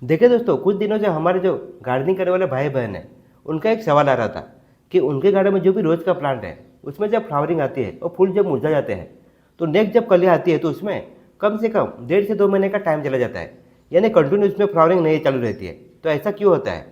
देखिए दोस्तों, कुछ दिनों से हमारे जो गार्डनिंग करने वाले भाई बहन हैं, उनका एक सवाल आ रहा था कि उनके गार्डन में जो भी रोज़ का प्लांट है, उसमें जब फ्लावरिंग आती है और फूल जब मुरझा जाते हैं, तो नेक्स्ट जब कलियाँ आती है तो उसमें कम से कम 1.5 से 2 महीने का टाइम चला जाता है, यानी कंटिन्यू उसमें फ्लावरिंग नहीं चालू रहती है। तो ऐसा क्यों होता है?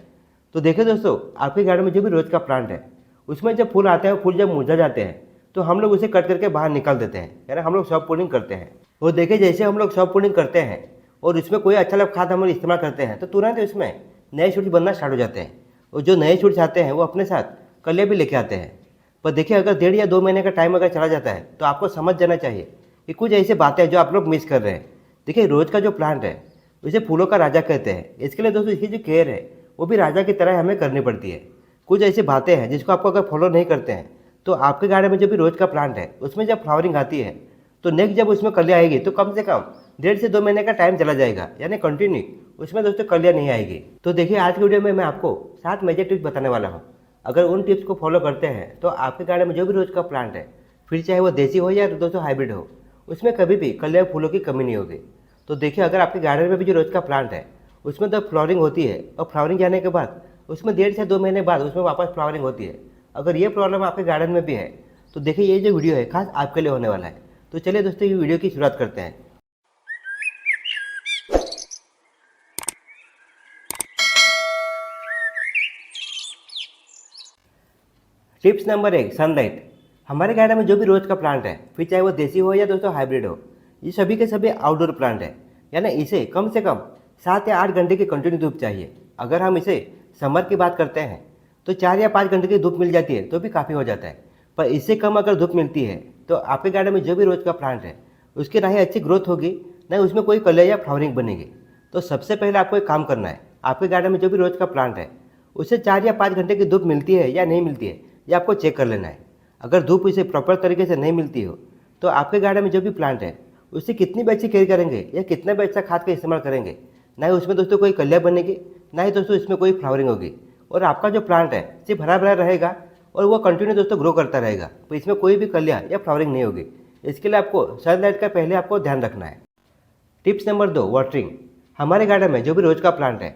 तो देखिए दोस्तों, आपके गार्डन में जो भी रोज़ का प्लांट है, उसमें जब फूल आते हैं, फूल जब मुरझा जाते हैं, तो हम लोग उसे कट करके बाहर निकाल देते हैं, यानी हम लोग सॉफ्ट पोर्निंग करते हैं। और देखिए, जैसे हम लोग सॉफ्ट पोर्निंग करते हैं और इसमें कोई अच्छा लग खाद हम लोग इस्तेमाल करते हैं, तो तुरंत उसमें नए शूट्स बनना स्टार्ट हो जाते हैं। और जो नए शूट्स आते हैं वो अपने साथ कलियाँ भी लेके आते हैं। पर देखिए, अगर 1.5 या 2 महीने का टाइम अगर चला जाता है, तो आपको समझ जाना चाहिए कि कुछ ऐसी बातें हैं जो आप लोग मिस कर रहे हैं। देखिए, रोज़ का जो प्लांट है, उसे फूलों का राजा कहते हैं। इसके लिए दोस्तों इसकी जो केयर है, वो भी राजा की तरह हमें करनी पड़ती है। कुछ ऐसी बातें हैं जिसको आपको अगर फॉलो नहीं करते हैं, तो आपके गार्डन में जो भी रोज़ का प्लांट है, उसमें जब फ्लावरिंग आती है, तो नेक्स्ट जब उसमें कलियाँ आएगी तो कम से कम 1.5 से 2 महीने का टाइम चला जाएगा, यानी कंटिन्यू उसमें दोस्तों कलियाँ नहीं आएगी। तो देखिए, आज की वीडियो में मैं आपको 7 मेजर टिप्स बताने वाला हूँ। अगर उन टिप्स को फॉलो करते हैं तो आपके गार्डन में जो भी रोज़ का प्लांट है, फिर चाहे वो देसी हो या दोस्तों हाइब्रिड हो, उसमें कभी भी कलियाँ फूलों की कमी नहीं होगी। तो देखिए, अगर आपके गार्डन में भी जो रोज़ का प्लांट है, उसमें तो फ्लावरिंग होती है और फ्लावरिंग जाने के बाद उसमें 1.5 से 2 महीने बाद उसमें वापस फ्लावरिंग होती है। अगर ये प्रॉब्लम आपके गार्डन में भी है, तो देखिए ये जो वीडियो है खास आपके लिए होने वाला है। तो चलिए दोस्तों, ये वीडियो की शुरुआत करते हैं। Tips number 1, sunlight. हमारे गार्डन में जो भी रोज़ का प्लांट है, फिर चाहे वो देसी हो या दोस्तों हाइब्रिड हो, ये सभी के सभी आउटडोर प्लांट है, यानी इसे कम से कम 7 या 8 घंटे की कंटिन्यू धूप चाहिए। अगर हम इसे समर की बात करते हैं तो 4 या 5 घंटे की धूप मिल जाती है तो भी काफ़ी हो जाता है। पर इससे कम अगर धूप मिलती है तो आपके गार्डन में जो भी रोज़ का प्लांट है, उसकी ना ही अच्छी ग्रोथ होगी, ना ही उसमें कोई कलर या फ्लावरिंग बनेगी। तो सबसे पहले आपको एक काम करना है, आपके गार्डन में जो भी रोज़ का प्लांट है, उसे 4 या 5 घंटे की धूप मिलती है या नहीं मिलती है, ये आपको चेक कर लेना है। अगर धूप इसे प्रॉपर तरीके से नहीं मिलती हो, तो आपके गार्डन में जो भी प्लांट है, उससे कितनी भी अच्छी केयर करेंगे या कितना भी अच्छा खाद का इस्तेमाल करेंगे, ना ही उसमें दोस्तों कोई कलियाँ बनेगी, ना ही दोस्तों इसमें कोई फ्लावरिंग होगी। और आपका जो प्लांट है सिर्फ हरा भरा रहेगा और वो कंटिन्यू दोस्तों ग्रो करता रहेगा, तो इसमें कोई भी कलियाँ या फ्लावरिंग नहीं होगी। इसके लिए आपको सनलाइट का पहले आपको ध्यान रखना है। Tips number 2, watering. हमारे गार्डन में जो भी रोज़ का प्लांट है,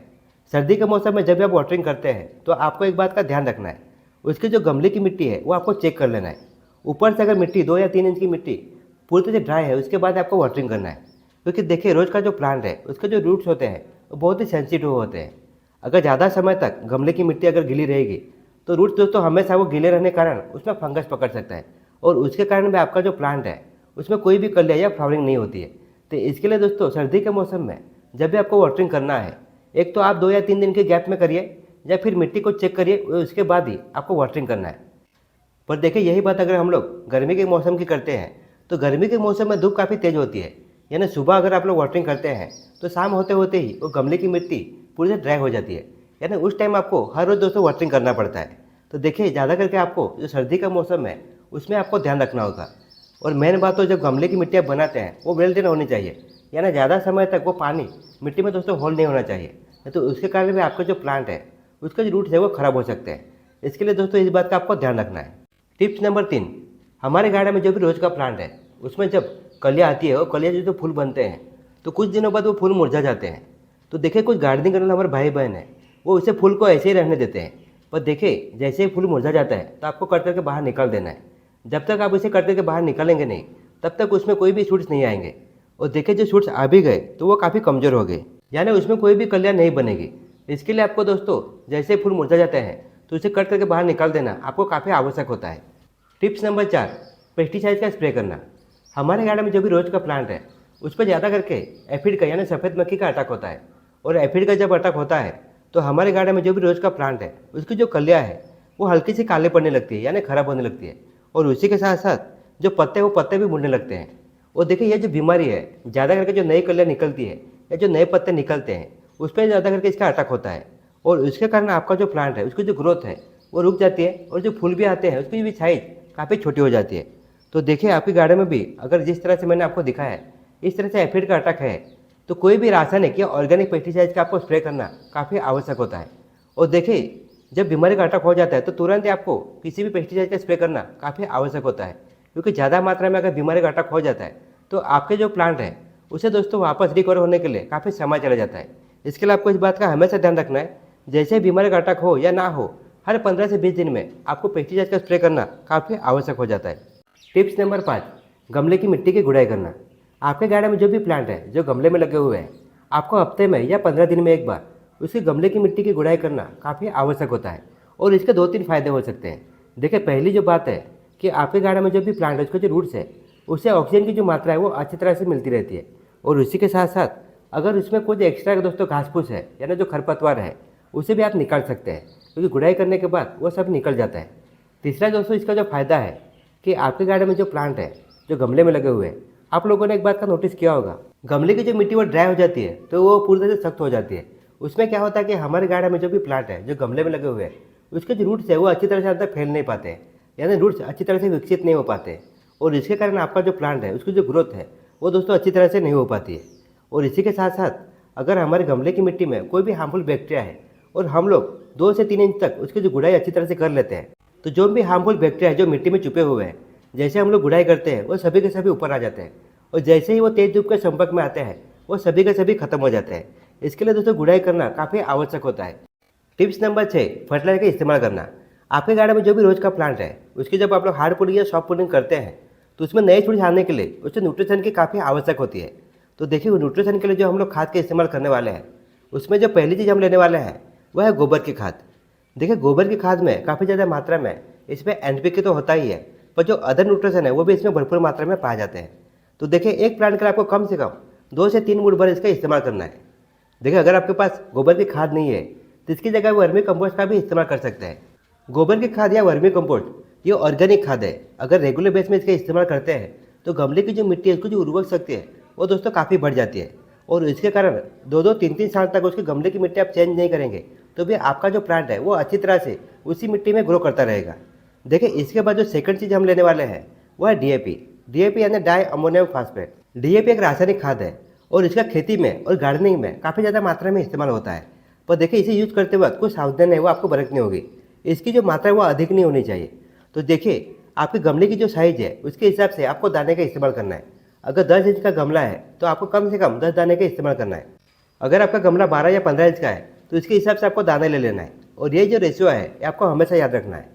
सर्दी के मौसम में जब भी आप वाटरिंग करते हैं तो आपको एक बात का ध्यान रखना है, उसकी जो गमले की मिट्टी है वो आपको चेक कर लेना है। ऊपर से अगर मिट्टी 2 या 3 इंच की मिट्टी पूरी तरह से ड्राई है, उसके बाद आपको वाटरिंग करना है। क्योंकि देखिए, रोज़ का जो प्लांट है उसके जो रूट्स होते हैं वो बहुत ही सेंसिटिव होते हैं। अगर ज़्यादा समय तक गमले की मिट्टी अगर गीली रहेगी, तो रूट्स दोस्तों हमेशा वो गीले रहने के कारण उसमें फंगस पकड़ सकता है, और उसके कारण भी आपका जो प्लांट है उसमें कोई भी कलियाँ या फ्लावरिंग नहीं होती है। तो इसके लिए दोस्तों सर्दी के मौसम में जब भी आपको वाटरिंग करना है, एक तो आप 2 या 3 दिन के गैप में करिए, या फिर मिट्टी को चेक करिए, उसके बाद ही आपको वाटरिंग करना है। पर देखिए, यही बात अगर हम लोग गर्मी के मौसम की करते हैं, तो गर्मी के मौसम में धूप काफ़ी तेज़ होती है, यानी सुबह अगर आप लोग वाटरिंग करते हैं तो शाम होते होते ही वो गमले की मिट्टी पूरी से ड्राई हो जाती है, यानी उस टाइम आपको हर रोज़ दोस्तों वाटरिंग करना पड़ता है। तो देखिए, ज़्यादा करके आपको जो सर्दी का मौसम है उसमें आपको ध्यान रखना होगा। और मेन बात तो, जब गमले की मिट्टी आप बनाते हैं वो वेल ड्रेन होनी चाहिए, यानी ज़्यादा समय तक वो पानी मिट्टी में दोस्तों होल्ड नहीं होना चाहिए, नहीं तो उसके कारण भी आपका जो प्लांट है उसके जो रूट्स है वो ख़राब हो सकते हैं। इसके लिए दोस्तों इस बात का आपको ध्यान रखना है। टिप्स नंबर 3, हमारे गार्डन में जो भी रोज़ का प्लांट है, उसमें जब कलियाँ आती है और कलियाँ जो फूल बनते हैं, तो कुछ दिनों बाद वो फूल मुरझा जाते हैं। तो देखिए, कुछ गार्डनिंग करने वाले हमारे भाई बहन हैं, वो उसे फूल को ऐसे ही रहने देते हैं। पर देखिए, जैसे ही फूल मुरझा जाता है तो आपको कट करके बाहर निकाल देना है। जब तक आप इसे कट करके बाहर निकालेंगे नहीं, तब तक उसमें कोई भी शूट्स नहीं आएंगे। और देखिए, जो शूट्स आ भी गए तो वो काफ़ी कमज़ोर हो गए, यानी उसमें कोई भी कलियाँ नहीं बनेगी। इसके लिए आपको दोस्तों जैसे फूल मुरझा जाते हैं तो उसे कट करके बाहर निकाल देना आपको काफ़ी आवश्यक होता है। टिप्स नंबर 4, पेस्टिसाइड का स्प्रे करना। हमारे गार्डन में जो भी रोज़ का प्लांट है, उस पर ज़्यादा करके एफिड का यानी सफ़ेद मक्खी का अटैक होता है। और एफिड का जब अटैक होता है तो हमारे गार्डन में जो भी रोज़ का प्लांट है, उसकी जो कलियाँ है वो हल्की सी काले पड़ने लगती है, यानी ख़राब होने लगती है। और उसी के साथ साथ जो पत्ते, वो पत्ते भी मुड़ने लगते हैं। और देखिए, ये जो बीमारी है, ज़्यादा करके जो नई कलियाँ निकलती है या जो नए पत्ते निकलते हैं, उस पर ज़्यादा करके इसका अटैक होता है। और उसके कारण आपका जो प्लांट है उसकी जो ग्रोथ है वो रुक जाती है, और जो फूल भी आते हैं उसकी भी साइज़ काफ़ी छोटी हो जाती है। तो देखिए, आपके गार्डन में भी अगर जिस तरह से मैंने आपको दिखाया है, इस तरह से एफिड का अटैक है, तो कोई भी रासायनिक या ऑर्गेनिक पेस्टिसाइड का आपको स्प्रे करना काफ़ी आवश्यक होता है। और देखिए, जब बीमारी का अटैक हो जाता है तो तुरंत ही आपको किसी भी पेस्टिसाइड का स्प्रे करना काफ़ी आवश्यक होता है, क्योंकि ज़्यादा मात्रा में अगर बीमारी का अटैक हो जाता है तो आपके जो प्लांट है उसे दोस्तों वापस रिकवर होने के लिए काफ़ी समय चला जाता है। इसके लिए आपको इस बात का हमेशा ध्यान रखना है, जैसे बीमारी का अटैक हो या ना हो, हर 15 से 20 दिन में आपको पेस्टिसाइड का स्प्रे करना काफ़ी आवश्यक हो जाता है। टिप्स नंबर 5, गमले की मिट्टी की गुड़ाई करना। आपके गार्डन में जो भी प्लांट है जो गमले में लगे हुए हैं, आपको हफ्ते में या 15 दिन में एक बार उसके गमले की मिट्टी की गुड़ाई करना काफ़ी आवश्यक होता है और इसके 2-3 फायदे हो सकते हैं। देखिए, पहली जो बात है कि आपके गार्डन में जो भी प्लांट है उसके जो रूट्स है उससे ऑक्सीजन की जो मात्रा है वो अच्छी तरह से मिलती रहती है और उसी के साथ साथ अगर उसमें कुछ एक्स्ट्रा दोस्तों घास फूस है या ना जो खरपतवार है उसे भी आप निकाल सकते हैं, क्योंकि गुड़ाई करने के बाद वो सब निकल जाता है। तीसरा दोस्तों इसका जो फ़ायदा है कि आपके गार्डन में जो प्लांट है जो गमले में लगे हुए हैं, आप लोगों ने एक बात का नोटिस किया होगा, गमले की जो मिट्टी वो ड्राई हो जाती है तो वो पूरी तरह से सख्त हो जाती है। उसमें क्या होता है कि हमारे गार्डन में जो भी प्लांट है जो गमले में लगे हुए हैं उसके जो रूट्स है वो अच्छी तरह से अंदर फैल नहीं पाते हैं, यानी रूट्स अच्छी तरह से विकसित नहीं हो पाते और इसके कारण आपका जो प्लांट है उसकी जो ग्रोथ है वो दोस्तों अच्छी तरह से नहीं हो पाती है। और इसी के साथ साथ अगर हमारे गमले की मिट्टी में कोई भी हार्मफुल बैक्टीरिया है और हम लोग 2 से 3 इंच तक उसकी जो गुड़ाई अच्छी तरह से कर लेते हैं, तो जो भी हार्मफुल बैक्टीरिया है जो मिट्टी में छुपे हुए हैं, जैसे हम लोग गुड़ाई करते हैं वो सभी के सभी ऊपर आ जाते हैं और जैसे ही वो तेज धूप के संपर्क में आते हैं वो सभी के सभी खत्म हो जाते हैं। इसके लिए दोस्तों गुड़ाई करना काफ़ी आवश्यक होता है। टिप्स नंबर 6, फर्टिलाइजर का इस्तेमाल करना। आपके गार्डन में जो भी रोज का प्लांट है उसकी जब आप लोग हार्ड पुलिंग या सॉफ्ट पुलिंग करते हैं तो उसमें नए छुड़ी आने के लिए उससे न्यूट्रिशन की काफ़ी आवश्यक होती है। तो देखिए, वो न्यूट्रिशन के लिए जो हम लोग खाद का इस्तेमाल करने वाले हैं उसमें जो पहली चीज़ हम लेने वाले हैं वह है गोबर की खाद। देखिए, गोबर की खाद में काफ़ी ज़्यादा मात्रा में इसमें NPK तो होता ही है, पर जो अदर न्यूट्रिशन है वो भी इसमें भरपूर मात्रा में पाए जाते हैं। तो देखिए, एक प्लांट के लिए आपको कम से कम 2 से 3 मुठ भर इसका इस्तेमाल करना है। देखिए, अगर आपके पास गोबर की खाद नहीं है तो इसकी जगह वर्मी कंपोस्ट का भी इस्तेमाल कर सकते हैं। गोबर की खाद या वर्मी कंपोस्ट ये ऑर्गेनिक खाद है। अगर रेगुलर बेस में इसका इस्तेमाल करते हैं तो गमले की जो मिट्टी है उसकी जो उर्वरक शक्ति है वो दोस्तों काफ़ी बढ़ जाती है और इसके कारण 2-2, 3-3 साल तक उसके गमले की मिट्टी आप चेंज नहीं करेंगे तो भी आपका जो प्लांट है वो अच्छी तरह से उसी मिट्टी में ग्रो करता रहेगा। देखिए, इसके बाद जो सेकंड चीज़ हम लेने वाले हैं वो है DAP यानी डाई अमोनियम फास्फेट। DAP एक रासायनिक खाद है और इसका खेती में और गार्डनिंग में काफ़ी ज़्यादा मात्रा में इस्तेमाल होता है। पर देखिए, इसे यूज़ करते वक्त कुछ सावधानी है वो आपको बरतनी होगी। इसकी जो मात्रा है वो अधिक नहीं होनी चाहिए। तो देखिए, आपके गमले की जो साइज़ है उसके हिसाब से आपको दाने का इस्तेमाल करना है। अगर 10 इंच का गमला है तो आपको कम से कम 10 दाने का इस्तेमाल करना है। अगर आपका गमला 12 या 15 इंच का है तो इसके हिसाब से आपको दाने ले लेना है और ये जो रेशियो है ये आपको हमेशा याद रखना है।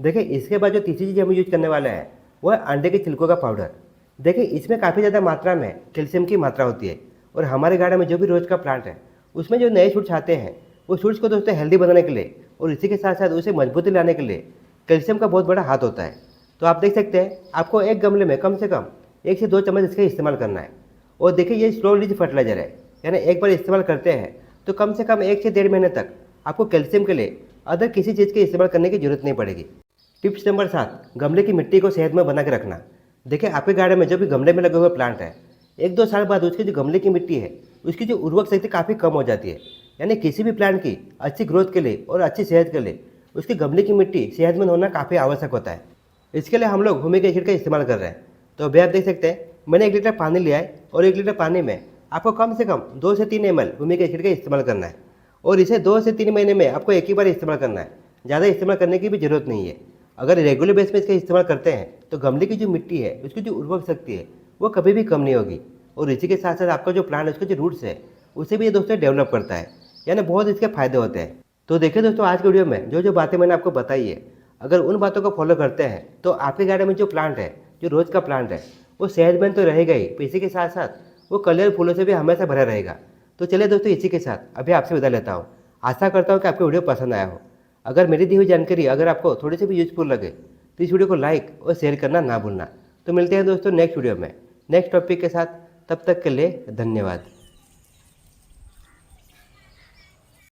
देखिए, इसके बाद जो तीसरी चीज़ हम यूज करने वाले हैं वो है अंडे के छिलकों का पाउडर। देखिए, इसमें काफ़ी ज़्यादा मात्रा में कैल्शियम की मात्रा होती है और हमारे गार्डन में जो भी रोज का प्लांट है उसमें जो नए शूट्स आते हैं वो शूट्स को दोस्तों हेल्दी बनाने के लिए और इसी के साथ साथ उसे मजबूती लाने के लिए कैल्शियम का बहुत बड़ा हाथ होता है। तो आप देख सकते हैं, आपको एक गमले में कम से कम 1 से 2 चम्मच इसका इस्तेमाल करना है। और देखिए, ये स्लो रिलीज फर्टिलाइजर है, यानी एक बार इस्तेमाल करते हैं तो कम से कम 1 से 1.5 महीने तक आपको कैल्शियम के लिए अदर किसी चीज़ के इस्तेमाल करने की जरूरत नहीं पड़ेगी। टिप्स नंबर 7, गमले की मिट्टी को सेहतमंद बना के रखना। देखिए, आपके गार्डन में जो भी गमले में लगे हुए प्लांट है 1-2 साल बाद उसकी जो गमले की मिट्टी है उसकी जो उर्वरक शक्ति काफ़ी कम हो जाती है। यानी किसी भी प्लांट की अच्छी ग्रोथ के लिए और अच्छी सेहत के लिए उसकी गमले की मिट्टी सेहतमंद होना काफ़ी आवश्यक होता है। इसके लिए हम लोग ह्यूमिक एसिड का इस्तेमाल कर रहे हैं। तो अभी आप देख सकते हैं, मैंने 1 लीटर पानी लिया है और 1 लीटर पानी में आपको कम से कम 2 से 3 ml ह्यूमिक एसिड का इस्तेमाल करना है और इसे 2 से 3 महीने में आपको एक ही बार इस्तेमाल करना है। ज़्यादा इस्तेमाल करने की भी ज़रूरत नहीं है। अगर रेगुलर बेस में इसका इस्तेमाल करते हैं तो गमले की जो मिट्टी है उसकी जो उर्वरक शक्ति है वो कभी भी कम नहीं होगी और इसी के साथ साथ आपका जो प्लांट है उसके जो रूट्स है उसे भी ये दोस्तों डेवलप करता है, यानी बहुत इसके फायदे होते हैं। तो देखिए दोस्तों, आज के वीडियो में जो जो बातें मैंने आपको बताई है, अगर उन बातों को फॉलो करते हैं तो आपके गार्डन में जो प्लांट है जो रोज़ का प्लांट है वो सेहतमंद तो रहेगा ही, इसी के साथ साथ वो कलर फूलों से भी हमेशा भरा रहेगा। तो चलिए दोस्तों, इसी के साथ अभी आपसे विदा लेता हूँ। आशा करता हूँ कि आपको वीडियो पसंद आया हो। अगर मेरी दी हुई जानकारी अगर आपको थोड़ी सी भी यूजफुल लगे तो इस वीडियो को लाइक और शेयर करना ना भूलना। तो मिलते हैं दोस्तों नेक्स्ट वीडियो में नेक्स्ट टॉपिक के साथ। तब तक के लिए धन्यवाद।